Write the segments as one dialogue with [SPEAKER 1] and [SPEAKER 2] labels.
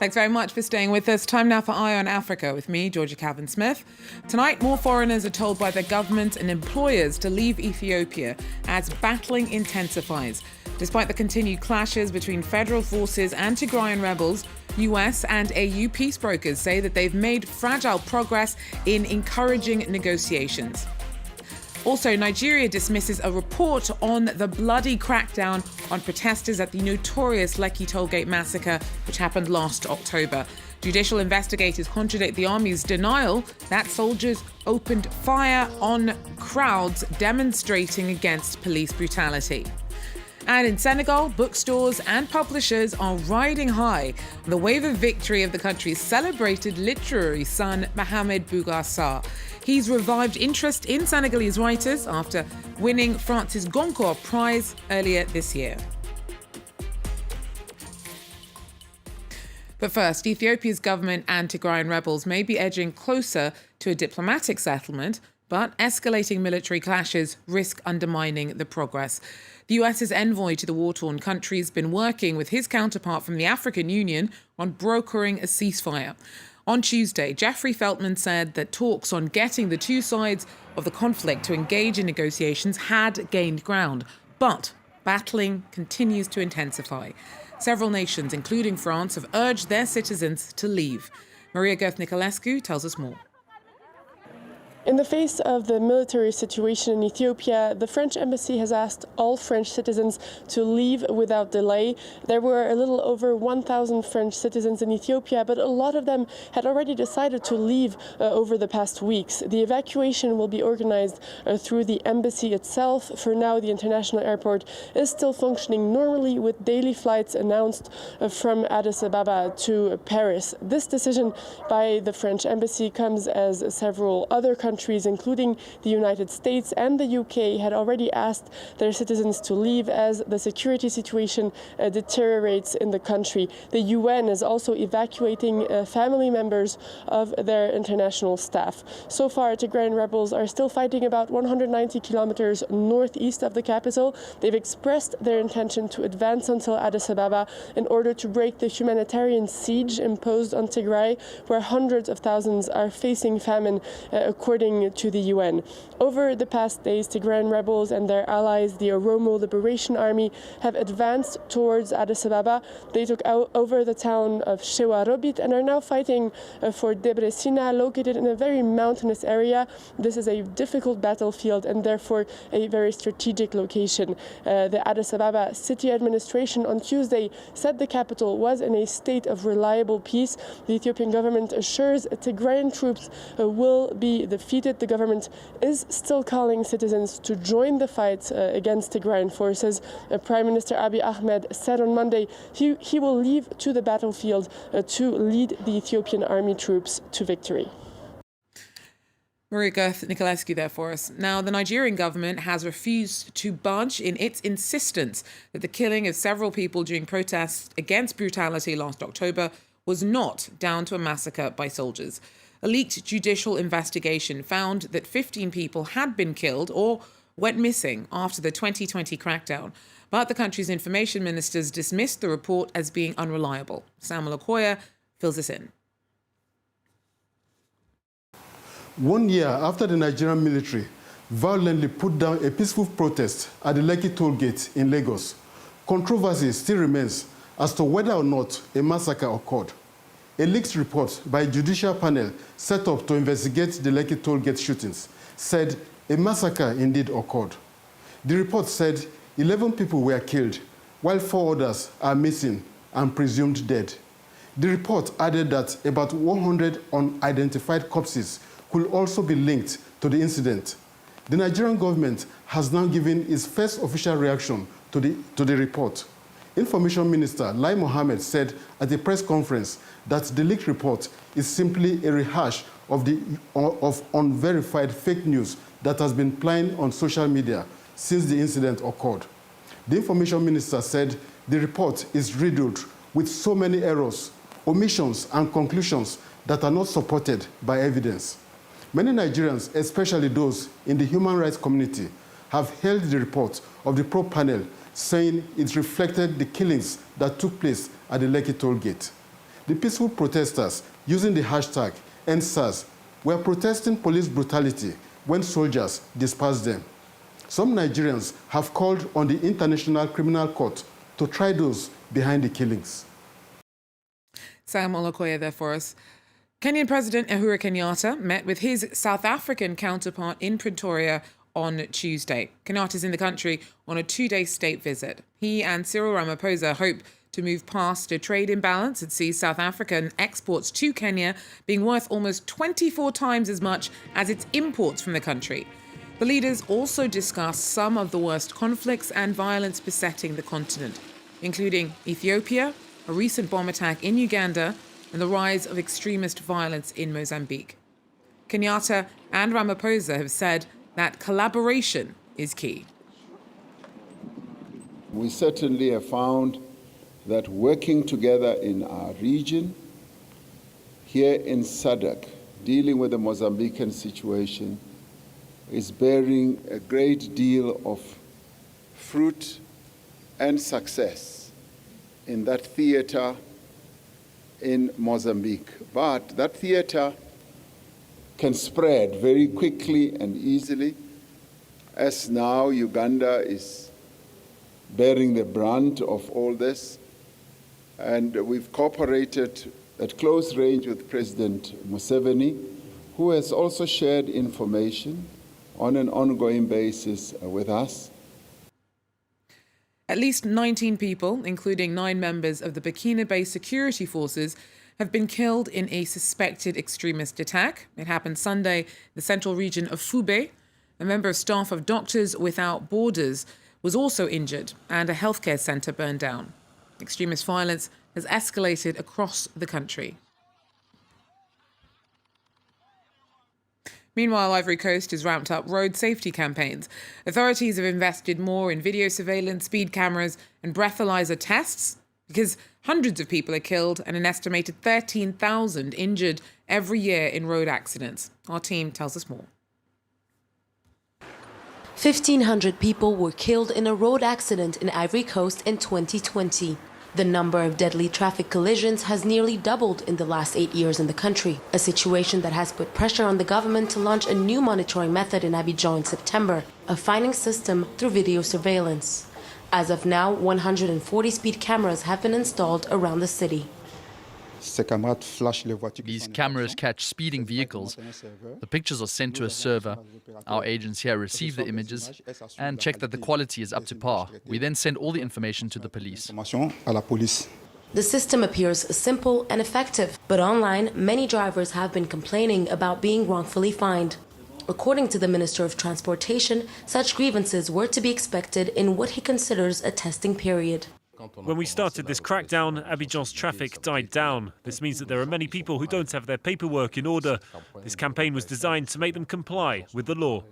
[SPEAKER 1] Thanks very much for staying with us. Time now for Eye on Africa with me, Georgia Calvin-Smith. Tonight, more foreigners are told by their government and employers to leave Ethiopia as battling intensifies. Despite the continued clashes between federal forces and Tigrayan rebels, US and AU peace brokers say that they've made fragile progress in encouraging negotiations. Also, Nigeria dismisses a report on the bloody crackdown on protesters at the notorious Lekki Tollgate massacre, which happened last October. Judicial investigators contradict the army's denial that soldiers opened fire on crowds demonstrating against police brutality. And in Senegal, bookstores and publishers are riding high on the wave of victory of the country's celebrated literary son, Mohamed Bougar Sarr. He's revived interest in Senegalese writers after winning France's Goncourt Prize earlier this year. But first, Ethiopia's government and Tigrayan rebels may be edging closer to a diplomatic settlement, but escalating military clashes risk undermining the progress. The US's envoy to the war-torn country has been working with his counterpart from the African Union on brokering a ceasefire. On Tuesday, Jeffrey Feltman said that talks on getting the two sides of the conflict to engage in negotiations had gained ground, but battling continues to intensify. Several nations, including France, have urged their citizens to leave. Maria Gerth-Nicolescu tells us more.
[SPEAKER 2] In the face of the military situation in Ethiopia, the French embassy has asked all French citizens to leave without delay. There were a little over 1,000 French citizens in Ethiopia, but a lot of them had already decided to leave over the past weeks. The evacuation will be organized through the embassy itself. For now, the international airport is still functioning normally with daily flights announced from Addis Ababa to Paris. This decision by the French embassy comes as several other countries, including the United States and the UK, had already asked their citizens to leave as the security situation deteriorates in the country. The UN is also evacuating family members of their international staff. So far, Tigrayan rebels are still fighting about 190 kilometers northeast of the capital. They've expressed their intention to advance until Addis Ababa in order to break the humanitarian siege imposed on Tigray, where hundreds of thousands are facing famine, according to the UN. Over the past days, Tigrayan rebels and their allies, the Oromo Liberation Army, have advanced towards Addis Ababa. They took over the town of Shewarobit and are now fighting for Debre Sina, located in a very mountainous area. This is a difficult battlefield and therefore a very strategic location. The Addis Ababa city administration on Tuesday said the capital was in a state of reliable peace. The Ethiopian government assures Tigrayan troops will be defeated. The government is still calling citizens to join the fight against Tigrayan forces. Prime Minister Abiy Ahmed said on Monday he will leave to the battlefield to lead the Ethiopian army troops to victory.
[SPEAKER 1] Maria Gerth-Nicolescu there for us. Now, the Nigerian government has refused to budge in its insistence that the killing of several people during protests against brutality last October was not down to a massacre by soldiers. A leaked judicial investigation found that 15 people had been killed or went missing after the 2020 crackdown. But the country's information ministers dismissed the report as being unreliable. Samuel Okoya fills us in.
[SPEAKER 3] 1 year after the Nigerian military violently put down a peaceful protest at the Lekki toll gate in Lagos, controversy still remains as to whether or not a massacre occurred. A leaked report by a judicial panel set up to investigate the Lekki toll gate shootings said a massacre indeed occurred. The report said 11 people were killed, while 4 others are missing and presumed dead. The report added that about 100 unidentified corpses could also be linked to the incident. The Nigerian government has now given its first official reaction to the report. Information Minister Lai Mohammed said at a press conference that the leaked report is simply a rehash of unverified fake news that has been plying on social media since the incident occurred. The Information Minister said the report is riddled with so many errors, omissions, and conclusions that are not supported by evidence. Many Nigerians, especially those in the human rights community, have hailed the report of the probe panel, saying it reflected the killings that took place at the Lekki toll gate. The peaceful protesters using the hashtag #EndSARS were protesting police brutality when soldiers dispersed them. Some Nigerians have called on the International Criminal Court to try those behind the killings.
[SPEAKER 1] Sam Olokoya there for us. Kenyan President Uhuru Kenyatta met with his South African counterpart in Pretoria on Tuesday. Kenyatta's in the country on a 2-day state visit. He and Cyril Ramaphosa hope to move past a trade imbalance that sees South African exports to Kenya being worth almost 24 times as much as its imports from the country. The leaders also discussed some of the worst conflicts and violence besetting the continent, including Ethiopia, a recent bomb attack in Uganda, and the rise of extremist violence in Mozambique. Kenyatta and Ramaphosa have said that collaboration is key.
[SPEAKER 4] We certainly have found that working together in our region, here in SADC, dealing with the Mozambican situation, is bearing a great deal of fruit and success in that theater in Mozambique. But that theater can spread very quickly and easily, as now Uganda is bearing the brunt of all this. And we've cooperated at close range with President Museveni, who has also shared information on an ongoing basis with us.
[SPEAKER 1] At least 19 people, including 9 members of the Burkina-based security forces, have been killed in a suspected extremist attack. It happened Sunday in the central region of Fube. A member of staff of Doctors Without Borders was also injured, and a healthcare centre burned down. Extremist violence has escalated across the country. Meanwhile, Ivory Coast has ramped up road safety campaigns. Authorities have invested more in video surveillance, speed cameras and breathalyzer tests because hundreds of people are killed and an estimated 13,000 injured every year in road accidents. Our team tells us more.
[SPEAKER 5] 1,500 people were killed in a road accident in Ivory Coast in 2020. The number of deadly traffic collisions has nearly doubled in the last 8 years in the country, a situation that has put pressure on the government to launch a new monitoring method in Abidjan in September, a fining system through video surveillance. As of now, 140 speed cameras have been installed around the city.
[SPEAKER 6] These cameras catch speeding vehicles. The pictures are sent to a server. Our agents here receive the images and check that the quality is up to par. We then send all the information to the police.
[SPEAKER 5] The system appears simple and effective, but online, many drivers have been complaining about being wrongfully fined. According to the Minister of Transportation, such grievances were to be expected in what he considers a testing period.
[SPEAKER 7] When we started this crackdown, Abidjan's traffic died down. This means that there are many people who don't have their paperwork in order. This campaign was designed to make them comply with the law.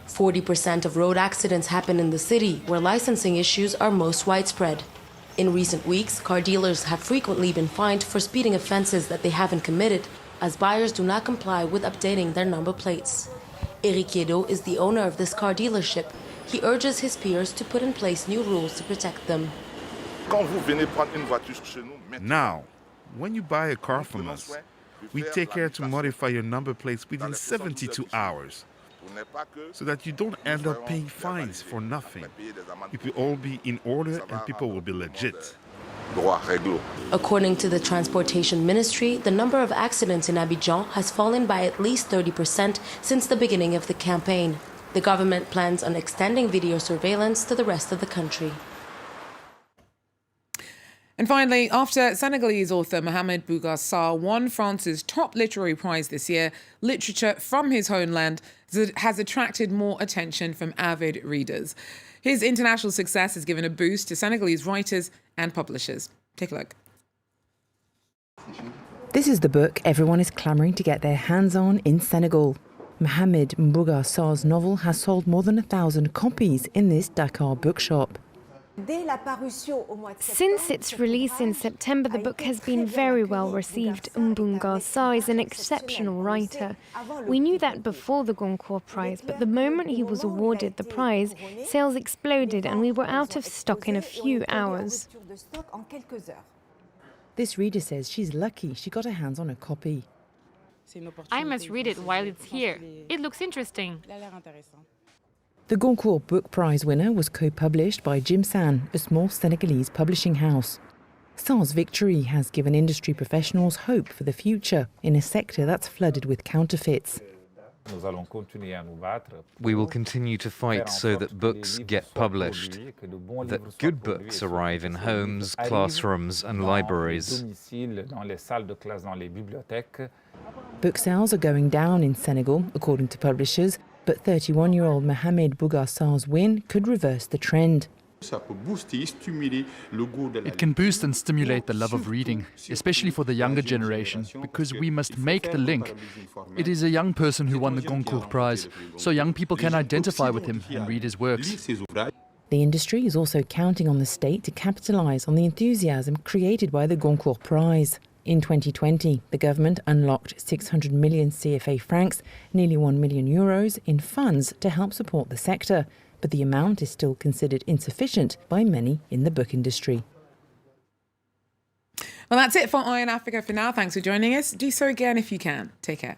[SPEAKER 5] 40% of road accidents happen in the city, where licensing issues are most widespread. In recent weeks, car dealers have frequently been fined for speeding offenses that they haven't committed, as buyers do not comply with updating their number plates. Eric Yedo is the owner of this car dealership. He urges his peers to put in place new rules to protect them.
[SPEAKER 8] Now, when you buy a car from us, we take care to modify your number plates within 72 hours so that you don't end up paying fines for nothing. It will all be in order and people will be legit.
[SPEAKER 5] According to the Transportation Ministry, the number of accidents in Abidjan has fallen by at least 30% since the beginning of the campaign. The government plans on extending video surveillance to the rest of the country.
[SPEAKER 1] And finally, after Senegalese author Mohamed Bougar Sarr won France's top literary prize this year, literature from his homeland has attracted more attention from avid readers. His international success has given a boost to Senegalese writers and publishers. Take a look.
[SPEAKER 9] This is the book everyone is clamouring to get their hands on in Senegal. Mohamed Bougar Sarr's novel has sold more than 1,000 copies in this Dakar bookshop.
[SPEAKER 10] Since its release in September, the book has been very well received. Bougar Sarr is an exceptional writer. We knew that before the Goncourt Prize, but the moment he was awarded the prize, sales exploded and we were out of stock in a few hours.
[SPEAKER 9] This reader says she's lucky she got her hands on a copy.
[SPEAKER 11] I must read it while it's here. It looks interesting.
[SPEAKER 9] The Goncourt Book Prize winner was co-published by Jim San, a small Senegalese publishing house. San's victory has given industry professionals hope for the future in a sector that's flooded with counterfeits.
[SPEAKER 12] We will continue to fight so that books get published, that good books arrive in homes, classrooms and libraries.
[SPEAKER 9] Book sales are going down in Senegal, according to publishers, but 31-year-old Mohamed Bougar Sarr's win could reverse the trend.
[SPEAKER 6] It can boost and stimulate the love of reading, especially for the younger generation, because we must make the link. It is a young person who won the Goncourt Prize, so young people can identify with him and read his works.
[SPEAKER 9] The industry is also counting on the state to capitalise on the enthusiasm created by the Goncourt Prize. In 2020, the government unlocked 600 million CFA francs, nearly €1 million, in funds to help support the sector. But the amount is still considered insufficient by many in the book industry.
[SPEAKER 1] Well, that's it for Eye on Africa for now. Thanks for joining us. Do so again if you can. Take care.